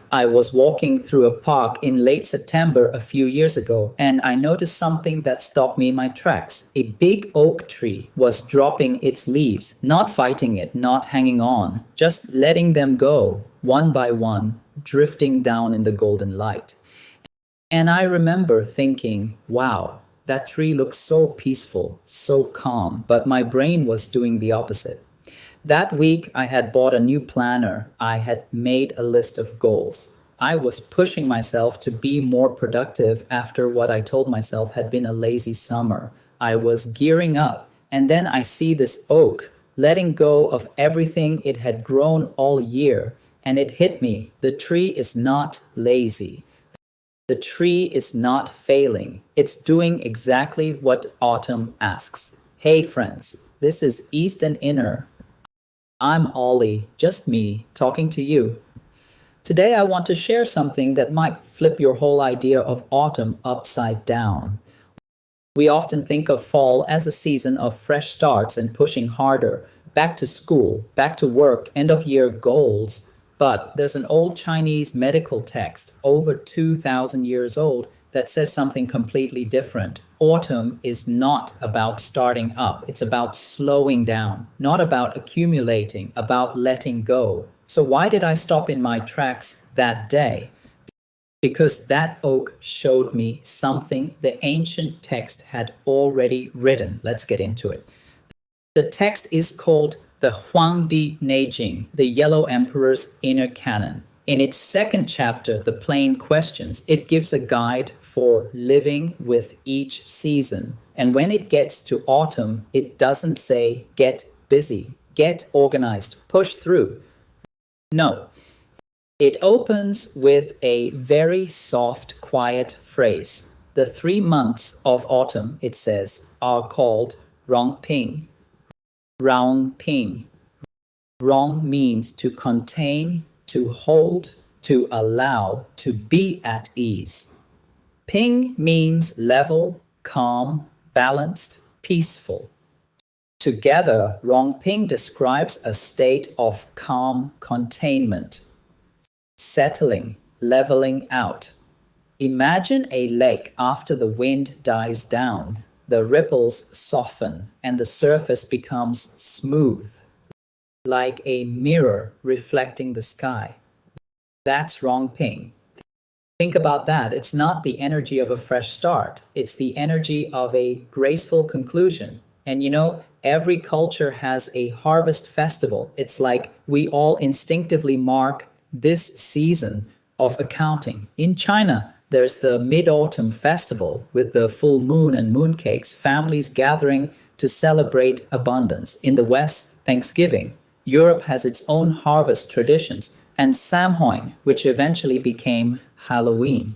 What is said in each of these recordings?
I was walking through a park in late September a few years ago, and I noticed something that stopped me in my tracks. A big oak tree was dropping its leaves, not fighting it, not hanging on, just letting them go, one by one, drifting down in the golden light. And I remember thinking, wow, that tree looks so peaceful, so calm, but my brain was doing the opposite. That week, I had bought a new planner. I had made a list of goals. I was pushing myself to be more productive after what I told myself had been a lazy summer. I was gearing up, and then I see this oak letting go of everything it had grown all year, and it hit me. The tree is not lazy. The tree is not failing. It's doing exactly what autumn asks. Hey friends, this is East and Inner. I'm Ollie, just me, talking to you. Today I want to share something that might flip your whole idea of autumn upside down. We often think of fall as a season of fresh starts and pushing harder, back to school, back to work, end of year goals. But there's an old Chinese medical text, over 2,000 years old, that says something completely different. Autumn is not about starting up. It's about slowing down, not about accumulating, about letting go. So why did I stop in my tracks that day? Because that oak showed me something the ancient text had already written. Let's get into it. The text is called the Huangdi Neijing, the Yellow Emperor's Inner Canon. In its second chapter, The Plain Questions, it gives a guide for living with each season. And when it gets to autumn, it doesn't say get busy, get organized, push through. No, it opens with a very soft, quiet phrase. The 3 months of autumn, it says, are called Rong Ping. Rong Ping. Rong means to contain, to hold, to allow, to be at ease. Ping means level, calm, balanced, peaceful. Together, Rong Ping describes a state of calm containment, settling, leveling out. Imagine a lake after the wind dies down. The ripples soften and the surface becomes smooth, like a mirror reflecting the sky. That's Rong Ping. Think about that. It's not the energy of a fresh start. It's the energy of a graceful conclusion. And you know, every culture has a harvest festival. It's like we all instinctively mark this season of accounting. In China, there's the Mid-Autumn Festival with the full moon and mooncakes, families gathering to celebrate abundance. In the West, Thanksgiving. Europe has its own harvest traditions, and Samhain, which eventually became Halloween.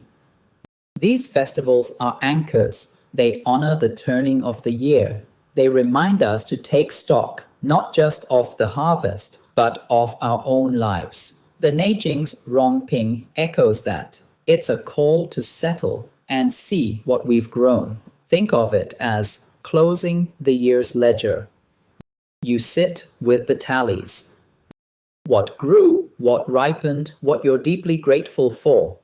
These festivals are anchors. They honor the turning of the year. They remind us to take stock, not just of the harvest, but of our own lives. The Neijing's Rong Ping echoes that. It's a call to settle and see what we've grown. Think of it as closing the year's ledger. You sit with the tallies. What grew, what ripened, what you're deeply grateful for.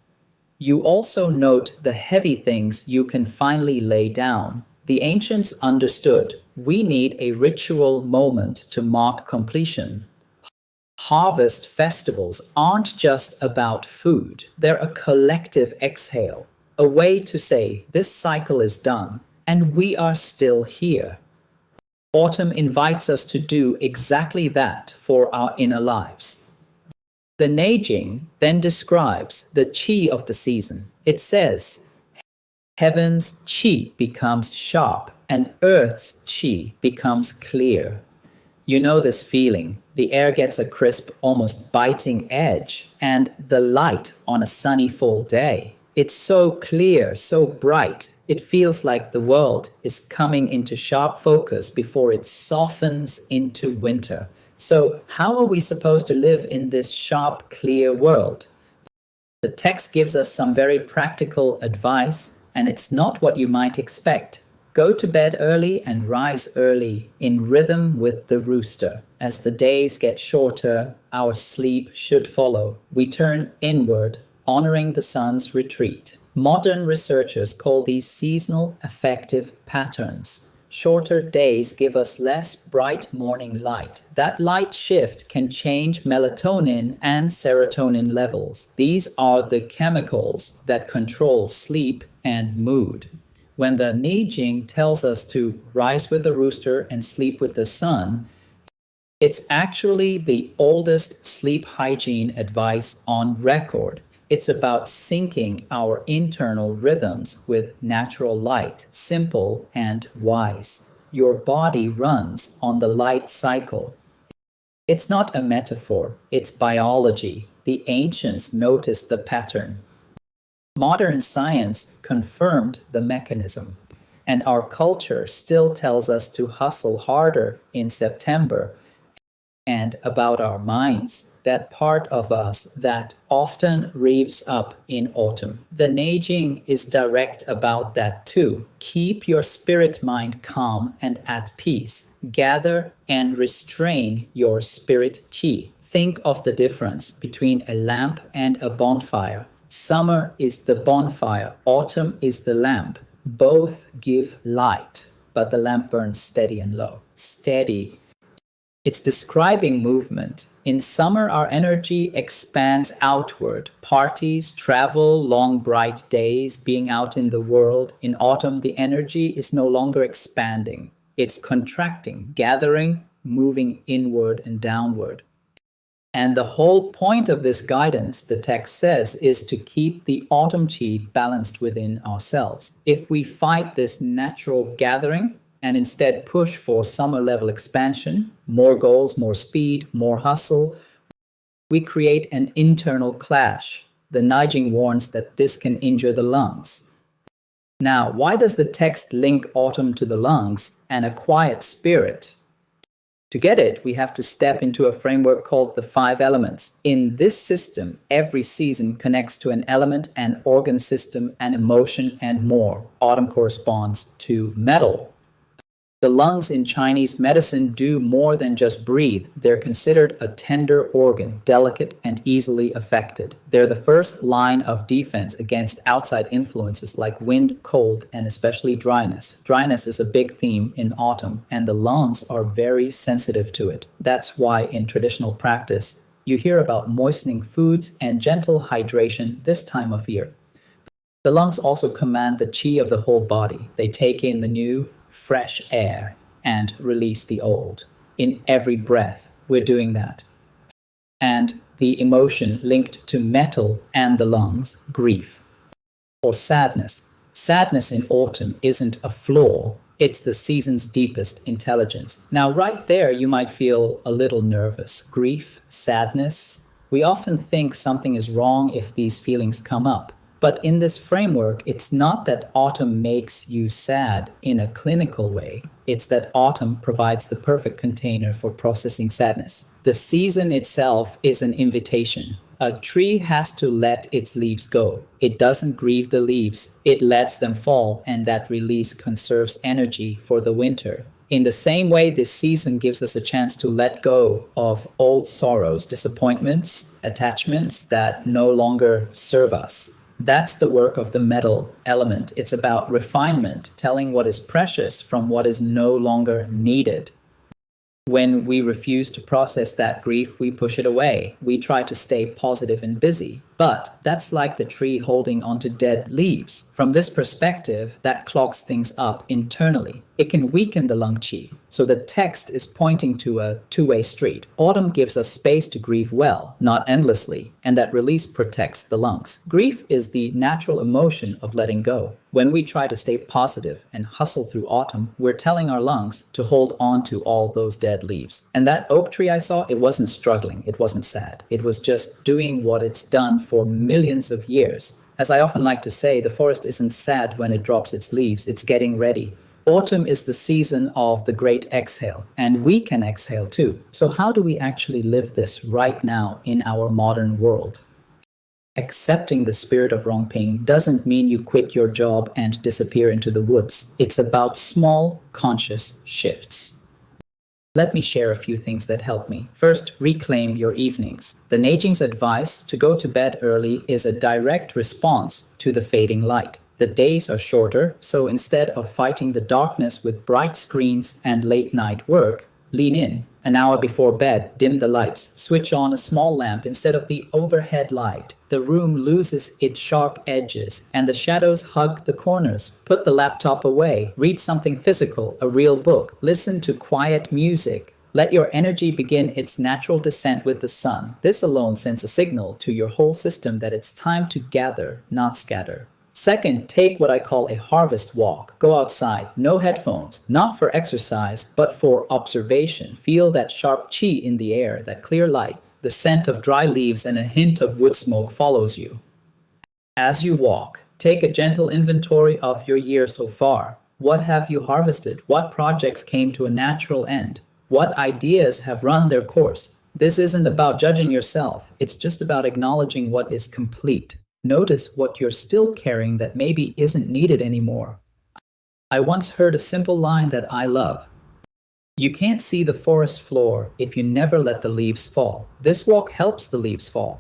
You also note the heavy things you can finally lay down. The ancients understood we need a ritual moment to mark completion. Harvest festivals aren't just about food. They're a collective exhale, a way to say this cycle is done and we are still here. Autumn invites us to do exactly that for our inner lives. The Neijing then describes the qi of the season. It says, heaven's qi becomes sharp and earth's qi becomes clear. You know this feeling. The air gets a crisp, almost biting edge, and the light on a sunny fall day. It's so clear, so bright. It feels like the world is coming into sharp focus before it softens into winter. So how are we supposed to live in this sharp, clear world? The text gives us some very practical advice, and it's not what you might expect. Go to bed early and rise early, in rhythm with the rooster. As the days get shorter, our sleep should follow. We turn inward, honoring the sun's retreat. Modern researchers call these seasonal affective patterns. Shorter days give us less bright morning light. That light shift can change melatonin and serotonin levels. These are the chemicals that control sleep and mood. When the Neijing tells us to rise with the rooster and sleep with the sun, it's actually the oldest sleep hygiene advice on record. It's about syncing our internal rhythms with natural light, simple and wise. Your body runs on the light cycle. It's not a metaphor, it's biology. The ancients noticed the pattern. Modern science confirmed the mechanism, and our culture still tells us to hustle harder in September. And about our minds, that part of us that often revs up in autumn. The Neijing is direct about that too. Keep your spirit mind calm and at peace. Gather and restrain your spirit qi. Think of the difference between a lamp and a bonfire. Summer is the bonfire, autumn is the lamp. Both give light, but the lamp burns steady and low. Steady. It's describing movement. In summer, our energy expands outward. Parties, travel, long bright days, being out in the world. In autumn, the energy is no longer expanding. It's contracting, gathering, moving inward and downward. And the whole point of this guidance, the text says, is to keep the autumn qi balanced within ourselves. If we fight this natural gathering and instead push for summer level expansion, more goals, more speed, more hustle, we create an internal clash. The Neijing warns that this can injure the lungs. Now, why does the text link autumn to the lungs and a quiet spirit? To get it, we have to step into a framework called the 5 elements. In this system, every season connects to an element, an organ system, an emotion, and more. Autumn corresponds to metal. The lungs in Chinese medicine do more than just breathe. They're considered a tender organ, delicate and easily affected. They're the first line of defense against outside influences like wind, cold, and especially dryness. Dryness is a big theme in autumn, and the lungs are very sensitive to it. That's why in traditional practice, you hear about moistening foods and gentle hydration this time of year. The lungs also command the qi of the whole body. They take in the new, fresh air and release the old. In every breath, we're doing that. And the emotion linked to metal and the lungs, grief or sadness. Sadness in autumn isn't a flaw, it's the season's deepest intelligence. Now, right there, you might feel a little nervous. Grief, sadness. We often think something is wrong if these feelings come up. But in this framework, it's not that autumn makes you sad in a clinical way. It's that autumn provides the perfect container for processing sadness. The season itself is an invitation. A tree has to let its leaves go. It doesn't grieve the leaves. It lets them fall, and that release conserves energy for the winter. In the same way, this season gives us a chance to let go of old sorrows, disappointments, attachments that no longer serve us. That's the work of the metal element. It's about refinement, telling what is precious from what is no longer needed. When we refuse to process that grief, we push it away. We try to stay positive and busy. But that's like the tree holding onto dead leaves. From this perspective, that clogs things up internally. It can weaken the lung qi. So the text is pointing to a two-way street. Autumn gives us space to grieve well, not endlessly, and that release protects the lungs. Grief is the natural emotion of letting go. When we try to stay positive and hustle through autumn, we're telling our lungs to hold on to all those dead leaves. And that oak tree I saw, it wasn't struggling, it wasn't sad. It was just doing what it's done for millions of years. As I often like to say, the forest isn't sad when it drops its leaves, it's getting ready. Autumn is the season of the great exhale, and we can exhale too. So how do we actually live this right now in our modern world? Accepting the spirit of Rong Ping doesn't mean you quit your job and disappear into the woods. It's about small, conscious shifts. Let me share a few things that help me. First, reclaim your evenings. The Neijing's advice to go to bed early is a direct response to the fading light. The days are shorter, so instead of fighting the darkness with bright screens and late-night work, lean in. An hour before bed, dim the lights. Switch on a small lamp instead of the overhead light. The room loses its sharp edges, and the shadows hug the corners. Put the laptop away. Read something physical, a real book. Listen to quiet music. Let your energy begin its natural descent with the sun. This alone sends a signal to your whole system that it's time to gather, not scatter. Second, take what I call a harvest walk. Go outside, no headphones, not for exercise, but for observation. Feel that sharp qi in the air, that clear light. The scent of dry leaves and a hint of wood smoke follows you. As you walk, take a gentle inventory of your year so far. What have you harvested? What projects came to a natural end? What ideas have run their course? This isn't about judging yourself. It's just about acknowledging what is complete. Notice what you're still carrying that maybe isn't needed anymore. I once heard a simple line that I love. You can't see the forest floor if you never let the leaves fall. This walk helps the leaves fall.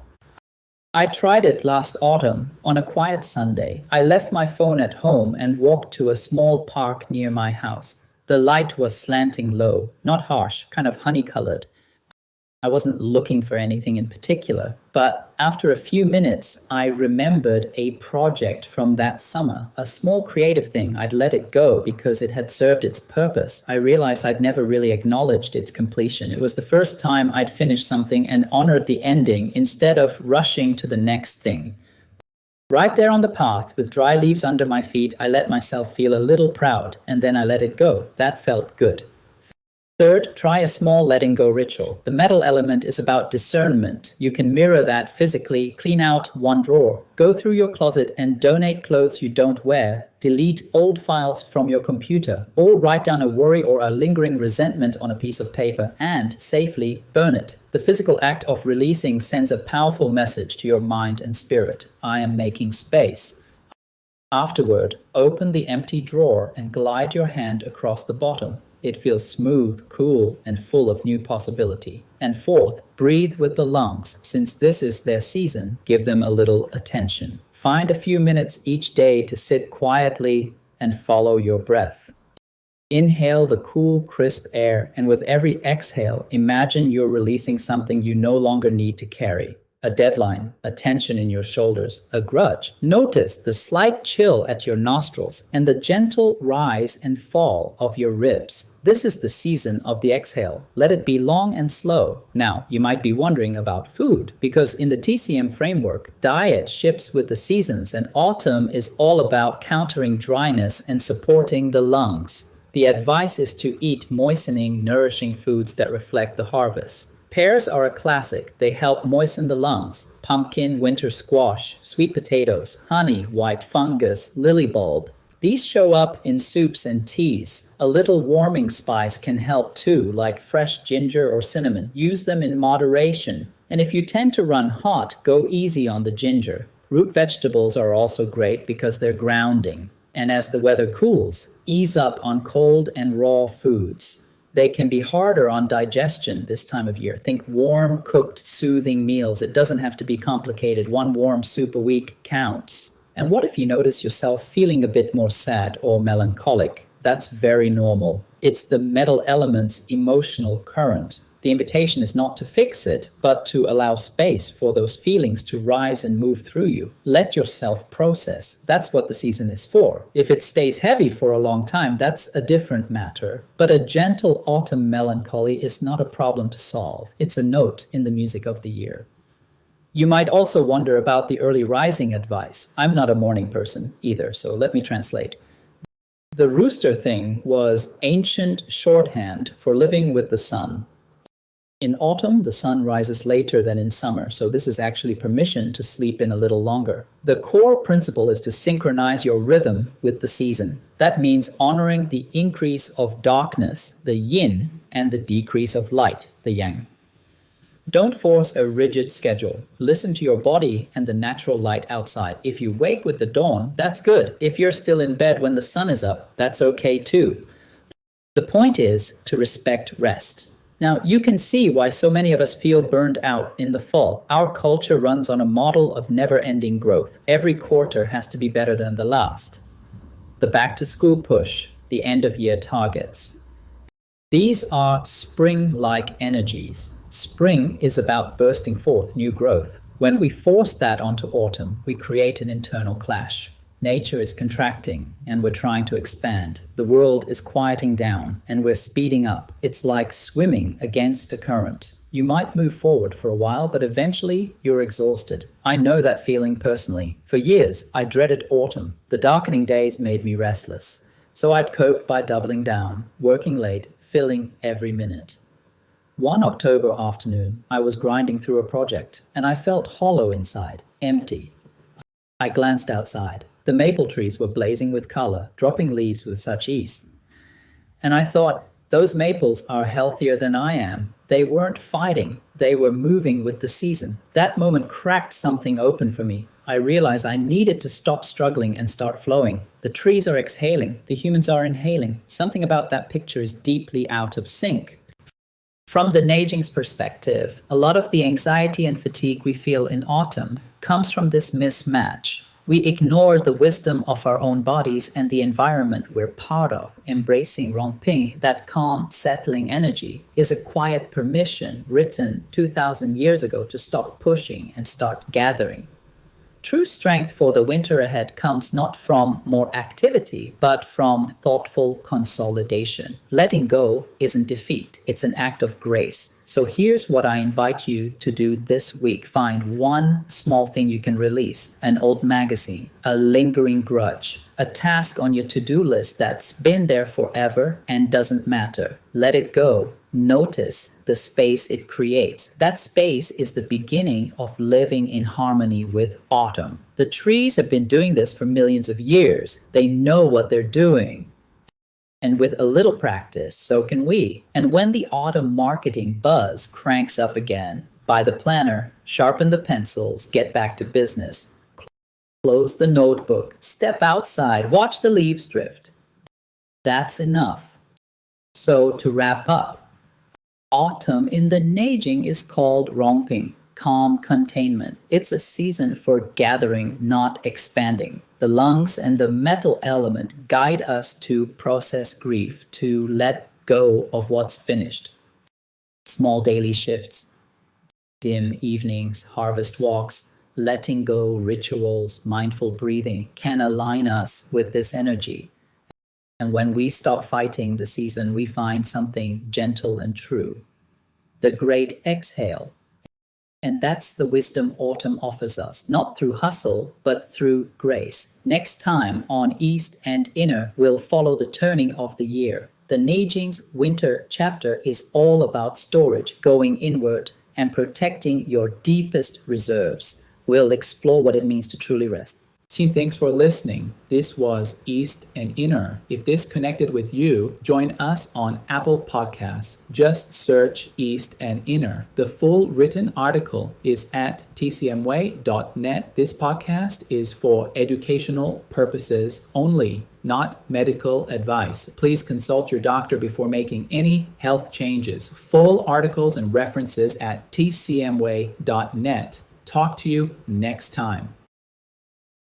I tried it last autumn on a quiet Sunday. I left my phone at home and walked to a small park near my house. The light was slanting low, not harsh, kind of honey-colored. I wasn't looking for anything in particular, but after a few minutes, I remembered a project from that summer, a small creative thing. I'd let it go because it had served its purpose. I realized I'd never really acknowledged its completion. It was the first time I'd finished something and honored the ending instead of rushing to the next thing. Right there on the path, with dry leaves under my feet, I let myself feel a little proud, and then I let it go. That felt good. Third, try a small letting go ritual. The metal element is about discernment. You can mirror that physically. Clean out one drawer. Go through your closet and donate clothes you don't wear. Delete old files from your computer. Or write down a worry or a lingering resentment on a piece of paper and safely burn it. The physical act of releasing sends a powerful message to your mind and spirit. I am making space. Afterward, open the empty drawer and glide your hand across the bottom. It feels smooth, cool, and full of new possibility. And fourth, breathe with the lungs. Since this is their season, give them a little attention. Find a few minutes each day to sit quietly and follow your breath. Inhale the cool, crisp air, and with every exhale, imagine you're releasing something you no longer need to carry. A deadline, a tension in your shoulders, a grudge. Notice the slight chill at your nostrils and the gentle rise and fall of your ribs. This is the season of the exhale. Let it be long and slow. Now, you might be wondering about food, because in the TCM framework, diet shifts with the seasons, and autumn is all about countering dryness and supporting the lungs. The advice is to eat moistening, nourishing foods that reflect the harvest. Pears are a classic. They help moisten the lungs. Pumpkin, winter squash, sweet potatoes, honey, white fungus, lily bulb. These show up in soups and teas. A little warming spice can help too, like fresh ginger or cinnamon. Use them in moderation. And if you tend to run hot, go easy on the ginger. Root vegetables are also great because they're grounding. And as the weather cools, ease up on cold and raw foods. They can be harder on digestion this time of year. Think warm, cooked, soothing meals. It doesn't have to be complicated. One warm soup a week counts. And what if you notice yourself feeling a bit more sad or melancholic? That's very normal. It's the metal element's emotional current. The invitation is not to fix it, but to allow space for those feelings to rise and move through you. Let yourself process. That's what the season is for. If it stays heavy for a long time, that's a different matter. But a gentle autumn melancholy is not a problem to solve. It's a note in the music of the year. You might also wonder about the early rising advice. I'm not a morning person either, so let me translate. The rooster thing was ancient shorthand for living with the sun. In autumn, the sun rises later than in summer, so this is actually permission to sleep in a little longer. The core principle is to synchronize your rhythm with the season. That means honoring the increase of darkness, the yin, and the decrease of light, the yang. Don't force a rigid schedule. Listen to your body and the natural light outside. If you wake with the dawn, that's good. If you're still in bed when the sun is up, that's okay too. The point is to respect rest. Now, you can see why so many of us feel burned out in the fall. Our culture runs on a model of never-ending growth. Every quarter has to be better than the last. The back-to-school push, the end-of-year targets. These are spring-like energies. Spring is about bursting forth new growth. When we force that onto autumn, we create an internal clash. Nature is contracting, and we're trying to expand. The world is quieting down, and we're speeding up. It's like swimming against a current. You might move forward for a while, but eventually you're exhausted. I know that feeling personally. For years, I dreaded autumn. The darkening days made me restless. So I'd cope by doubling down, working late, filling every minute. One October afternoon, I was grinding through a project, and I felt hollow inside, empty. I glanced outside. The maple trees were blazing with color, dropping leaves with such ease. And I thought, those maples are healthier than I am. They weren't fighting. They were moving with the season. That moment cracked something open for me. I realized I needed to stop struggling and start flowing. The trees are exhaling. The humans are inhaling. Something about that picture is deeply out of sync. From the Neijing's perspective, a lot of the anxiety and fatigue we feel in autumn comes from this mismatch. We ignore the wisdom of our own bodies and the environment we're part of. Embracing Rong Ping, that calm, settling energy, is a quiet permission written 2,000 years ago to stop pushing and start gathering. True strength for the winter ahead comes not from more activity, but from thoughtful consolidation. Letting go isn't defeat, it's an act of grace. So here's what I invite you to do this week. Find one small thing you can release: an old magazine, a lingering grudge, a task on your to-do list that's been there forever and doesn't matter. Let it go. Notice the space it creates. That space is the beginning of living in harmony with autumn. The trees have been doing this for millions of years. They know what they're doing. And with a little practice, so can we. And when the autumn marketing buzz cranks up again, buy the planner, sharpen the pencils, get back to business. Close the notebook, step outside, watch the leaves drift. That's enough. So to wrap up, autumn in the Neijing is called Rong Ping, calm containment. It's a season for gathering, not expanding. The lungs and the metal element guide us to process grief, to let go of what's finished. Small daily shifts, dim evenings, harvest walks, letting go rituals, mindful breathing can align us with this energy. And when we stop fighting the season, we find something gentle and true. The great exhale. And that's the wisdom autumn offers us, not through hustle, but through grace. Next time on East and Inner, we'll follow the turning of the year. The Neijing's winter chapter is all about storage, going inward, and protecting your deepest reserves. We'll explore what it means to truly rest. Team, thanks for listening. This was East and Inner. If this connected with you, join us on Apple Podcasts. Just search East and Inner. The full written article is at tcmway.net. This podcast is for educational purposes only, not medical advice. Please consult your doctor before making any health changes. Full articles and references at tcmway.net. Talk to you next time.